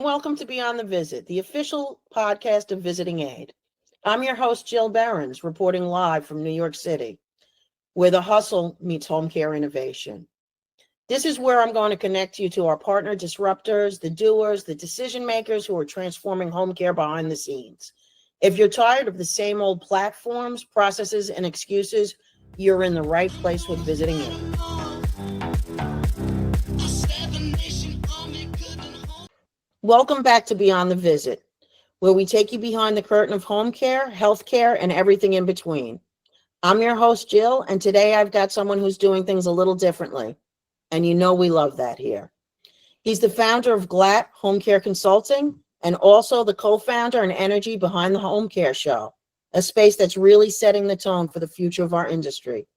Welcome to Beyond the Visit, the official podcast of VisitingAid. I'm your host, Jill Perlmutter-Behrens, reporting live from New York City, where the hustle meets home care innovation. This is where I'm going to connect you to our partner disruptors, the doers, the decision makers who are transforming home care behind the scenes. If you're tired of the same old platforms, processes, and excuses, you're in the right place with VisitingAid. Welcome back to Beyond the Visit, where we take you behind the curtain of home care, healthcare, and everything in between. I'm your host, Jill, and today I've got someone who's doing things a little differently, and you know we love that here. He's the founder of GLAT Home Care Consulting and also the co-founder and energy behind the Home Care Show, a space that's really setting the tone for the future of our industry.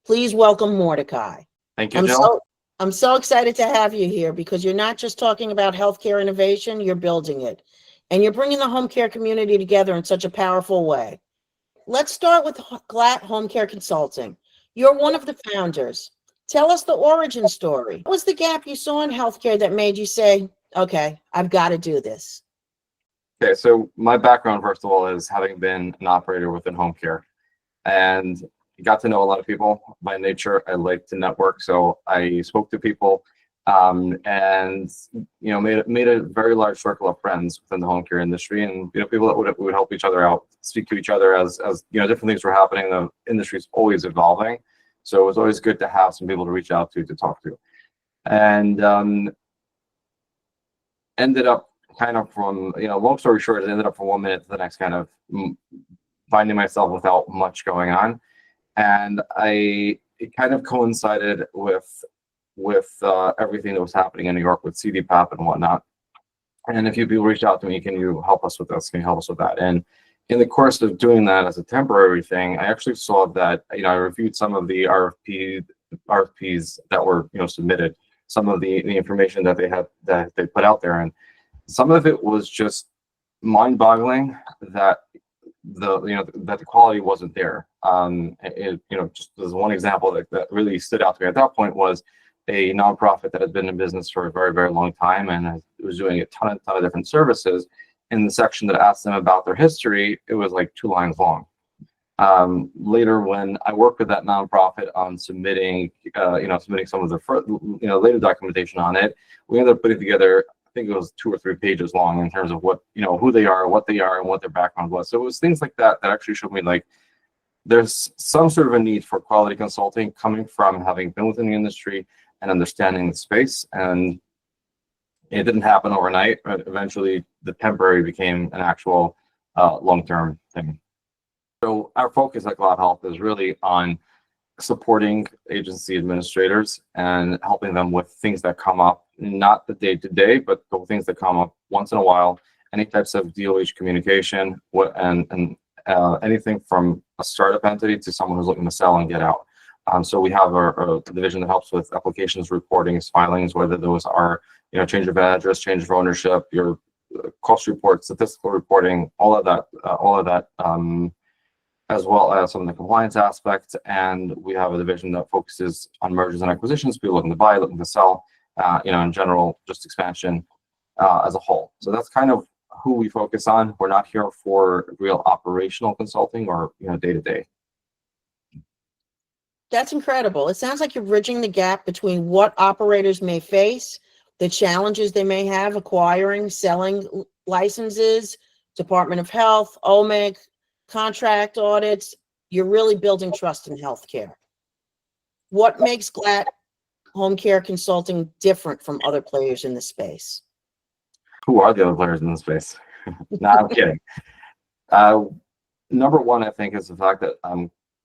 Please welcome Mordecai. Thank you, Jill. I'm so excited to have you here because you're not just talking about healthcare innovation, you're building it. And you're bringing the home care community together in such a powerful way. Let's start with GLAT Home Care Consulting. You're one of the founders. Tell us the origin story. What was the gap you saw in healthcare that made you say, okay, I've got to do this? Okay, so my background, first of all, is having been an operator within home care. And got to know a lot of people. By nature, I like to network, so I spoke to people and made a very large circle of friends within the home care industry, and people that would help each other out, speak to each other as different things were happening. The industry's always evolving, so it was always good to have some people to reach out to talk to, and ended up kind of from long story short, it ended up from 1 minute to the next, kind of finding myself without much going on. And it kind of coincided with everything that was happening in New York with CDPAP and whatnot. And a few people reached out to me, can you help us with this? Can you help us with that? And in the course of doing that as a temporary thing, I actually saw that, I reviewed some of the RFPs that were, submitted, some of the information that they put out there. And some of it was just mind-boggling that the quality wasn't there. Just as one example that really stood out to me at that point was a nonprofit that had been in business for a very, very long time and was doing a ton of different services. In the section that asked them about their history, it was like 2 lines long. Later, when I worked with that nonprofit on submitting some of the later documentation on it, we ended up putting together, I think it was 2 or 3 pages long in terms of what, who they are, what they are, and what their background was. So it was things like that that actually showed me like there's some sort of a need for quality consulting coming from having been within the industry and understanding the space. And it didn't happen overnight, but eventually the temporary became an actual long-term thing. So our focus at GLAT Health is really on supporting agency administrators and helping them with things that come up, not the day-to-day, but the things that come up once in a while, any types of DOH communication, and anything from a startup entity to someone who's looking to sell and get out. So we have a division that helps with applications, reportings, filings, whether those are change of address, change of ownership, your cost report, statistical reporting, all of that, as well as some of the compliance aspects. And we have a division that focuses on mergers and acquisitions, people looking to buy, looking to sell, in general, just expansion as a whole. So that's kind of who we focus on. We're not here for real operational consulting or day-to-day. That's incredible. It sounds like you're bridging the gap between what operators may face, the challenges they may have acquiring, selling licenses, Department of Health, OMIC, contract audits. You're really building trust in healthcare. What makes GLAT Home Care Consulting different from other players in the space? Who are the other players in the space? No, I'm kidding. Number one, I think, is the fact that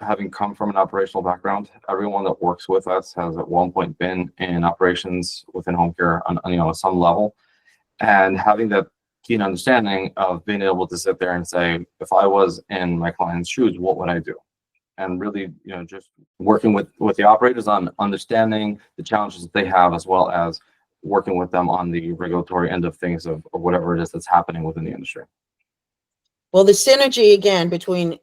having come from an operational background, everyone that works with us has at one point been in operations within home care on some level, and having that keen understanding of being able to sit there and say, if I was in my client's shoes, what would I do? And really, just working with the operators on understanding the challenges that they have, as well as working with them on the regulatory end of things of whatever it is that's happening within the industry. Well, the synergy again between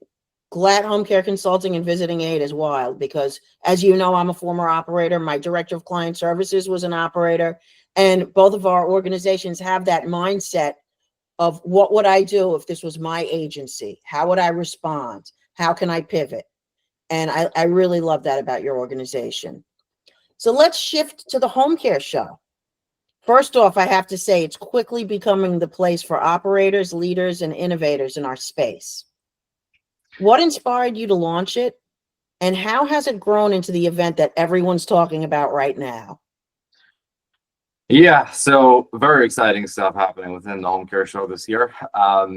GLAT Home Care Consulting and VisitingAid is wild because, as you know, I'm a former operator. My director of client services was an operator. And both of our organizations have that mindset of what would I do if this was my agency? How would I respond? How can I pivot? And I really love that about your organization. So let's shift to the home care show. First off, I have to say it's quickly becoming the place for operators, leaders, and innovators in our space. What inspired you to launch it? And how has it grown into the event that everyone's talking about right now? Yeah, so very exciting stuff happening within the home care show this year. How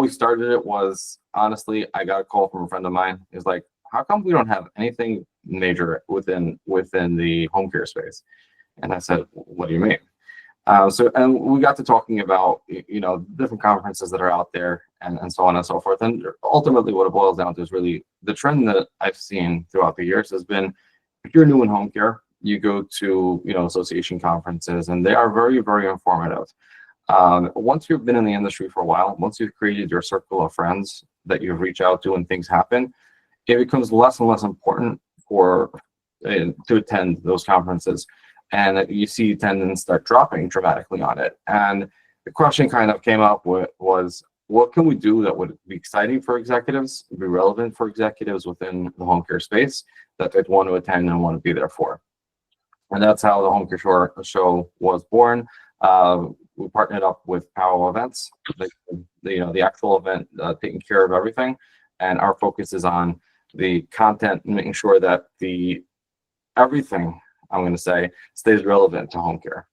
we started it was, honestly, I got a call from a friend of mine. He's like, how come we don't have anything major within the home care space? And I said, what do you mean? And we got to talking about, different conferences that are out there and so on and so forth. And ultimately what it boils down to is really the trend that I've seen throughout the years has been, if you're new in home care, you go to, association conferences, and they are very, very informative. Once you've been in the industry for a while, once you've created your circle of friends that you reach out to and things happen, it becomes less and less important to attend those conferences. And you see attendance start dropping dramatically on it. And the question kind of came up was, what can we do that would be exciting for executives, be relevant for executives within the home care space that they'd want to attend and want to be there for? And that's how the home care show was born. We partnered up with Powell Events, the actual event, taking care of everything. And our focus is on the content and making sure that everything, I'm going to say, stays relevant to home care.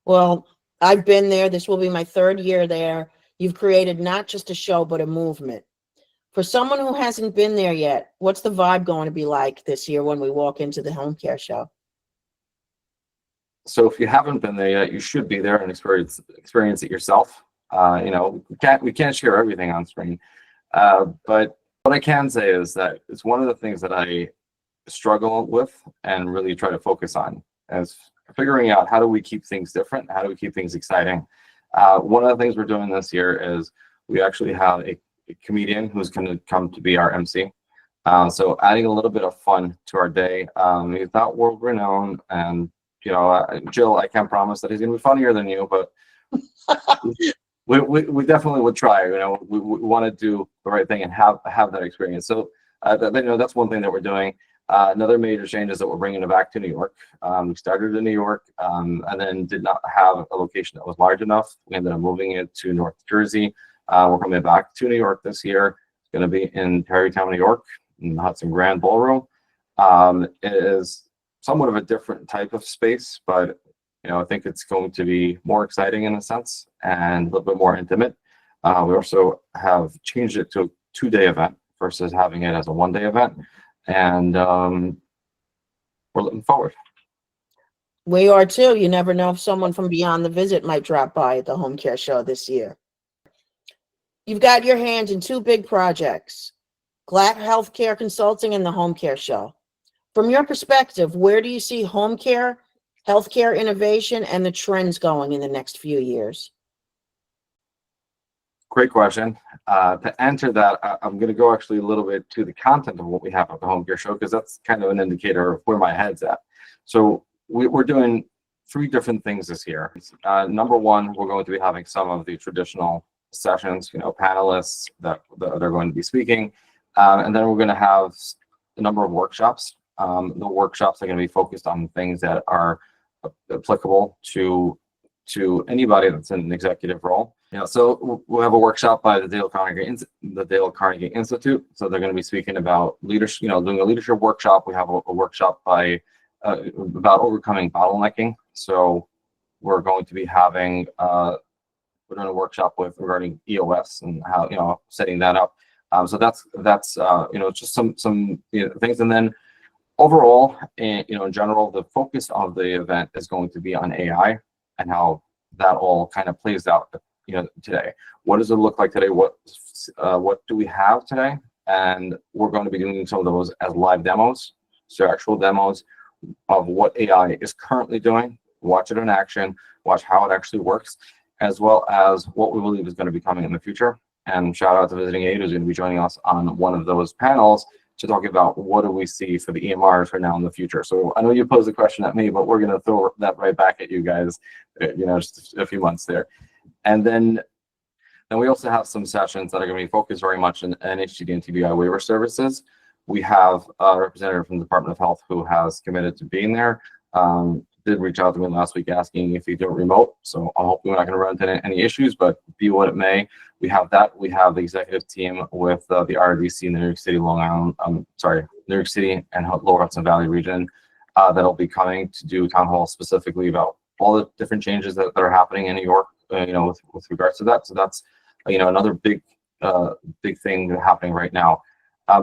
Well, I've been there. This will be my third year there. You've created not just a show, but a movement. For someone who hasn't been there yet, what's the vibe going to be like this year when we walk into the home care show? So if you haven't been there yet, you should be there and experience it yourself. We can't share everything on screen, but what I can say is that it's one of the things that I struggle with and really try to focus on, is figuring out how do we keep things different, how do we keep things exciting. One of the things we're doing this year is we actually have a comedian who's going to come to be our MC. So adding a little bit of fun to our day. He's not world renowned, and Jill, I can't promise that he's going to be funnier than you, but we definitely would try. We want to do the right thing and have that experience. So that's one thing that we're doing. Another major change is that we're bringing it back to New York. We started in New York and then did not have a location that was large enough. We ended up moving it to North Jersey. We're coming back to New York this year. It's going to be in Tarrytown, New York, in the Hudson Grand Ballroom. It is somewhat of a different type of space, but I think it's going to be more exciting in a sense and a little bit more intimate. We also have changed it to a 2-day event versus having it as a 1-day event. And we're looking forward. We are too. You never know if someone from Beyond the Visit might drop by at the home care show this year. You've got your hands in 2 big projects, GLAT Healthcare Consulting and the home care show. From your perspective, where do you see home care, healthcare innovation, and the trends going in the next few years? Great question. To answer that, I'm going to go actually a little bit to the content of what we have at the home care show, because that's kind of an indicator of where my head's at. So we're doing 3 different things this year. Number one, we're going to be having some of the traditional sessions, panelists that they're going to be speaking. And then we're going to have a number of workshops. The workshops are going to be focused on things that are applicable to anybody that's in an executive role. So we'll have a workshop by the Dale Carnegie Institute. So they're going to be speaking about leadership, doing a leadership workshop. We have a workshop by about overcoming bottlenecking. So we're going to be having we're doing a workshop regarding EOS and how setting that up. So that's just some things. And then overall, in general, the focus of the event is going to be on AI and how that all kind of plays out, today. What does it look like today? What do we have today? And we're going to be doing some of those as live demos, so actual demos of what AI is currently doing. Watch it in action, watch how it actually works, as well as what we believe is going to be coming in the future. And shout out to VisitingAid, who's going to be joining us on one of those panels to talk about what do we see for the EMRs for now in the future. So I know you posed a question at me, but we're going to throw that right back at you guys, just a few months there. And then we also have some sessions that are going to be focused very much on NHGD and TBI waiver services. We have a representative from the Department of Health who has committed to being there. Did reach out to me last week asking if he do it remote. So I'm hoping we're not going to run into any issues, but be what it may. We have that. We have the executive team with the RDC in the New York City, New York City and Lower Hudson Valley region that'll be coming to do town hall specifically about all the different changes that are happening in New York, with regards to that. So that's, another big thing happening right now.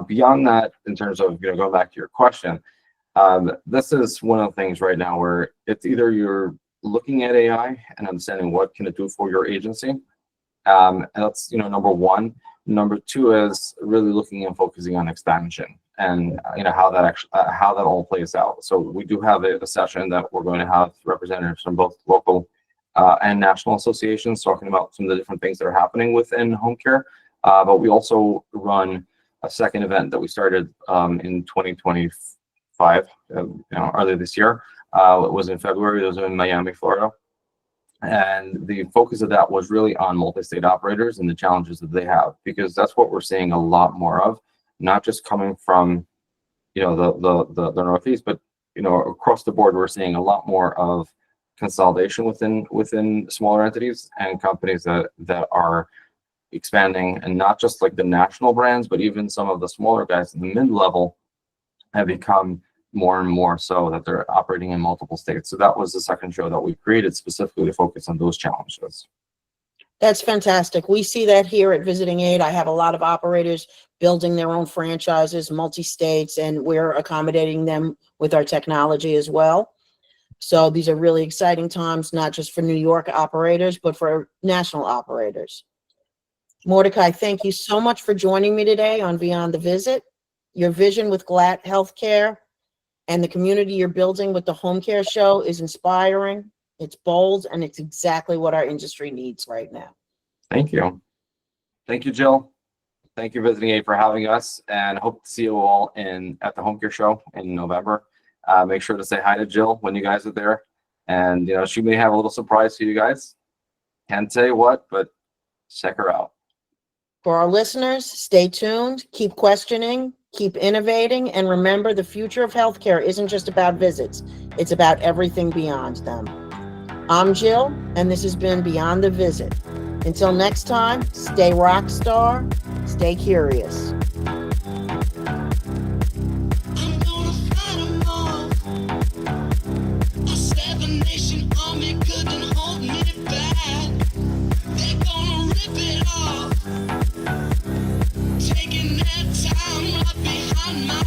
Beyond that, in terms of, going back to your question, this is one of the things right now where it's either you're looking at AI and understanding what can it do for your agency. And that's, number one. Number two is really looking and focusing on expansion and, how that all plays out. So we do have a session that we're going to have representatives from both local and national associations talking about some of the different things that are happening within home care. But we also run a second event that we started in 2025, earlier this year. It was in February. It was in Miami, Florida. And the focus of that was really on multi-state operators and the challenges that they have, because that's what we're seeing a lot more of, not just coming from, the Northeast, but, across the board, we're seeing a lot more of consolidation within smaller entities and companies that are expanding, and not just like the national brands, but even some of the smaller guys in the mid-level have become more and more so that they're operating in multiple states. So that was the second show that we created specifically to focus on those challenges. That's fantastic. We see that here at VisitingAid. I have a lot of operators building their own franchises, multi-states, and we're accommodating them with our technology as well. So these are really exciting times, not just for New York operators, but for national operators. Mordecai, thank you so much for joining me today on Beyond the Visit. Your vision with GLAT Healthcare and the community you're building with the home care show is inspiring. It's bold, and it's exactly what our industry needs right now. Thank you. Thank you, Jill. Thank you, VisitingAid, for having us, and hope to see you all at the home care show in November. Make sure to say hi to Jill when you guys are there. And, she may have a little surprise for you guys. Can't say what, but check her out. For our listeners, stay tuned, keep questioning, keep innovating, and remember, the future of healthcare isn't just about visits. It's about everything beyond them. I'm Jill, and this has been Beyond the Visit. Until next time, stay rock star, stay curious. Taking that time right behind my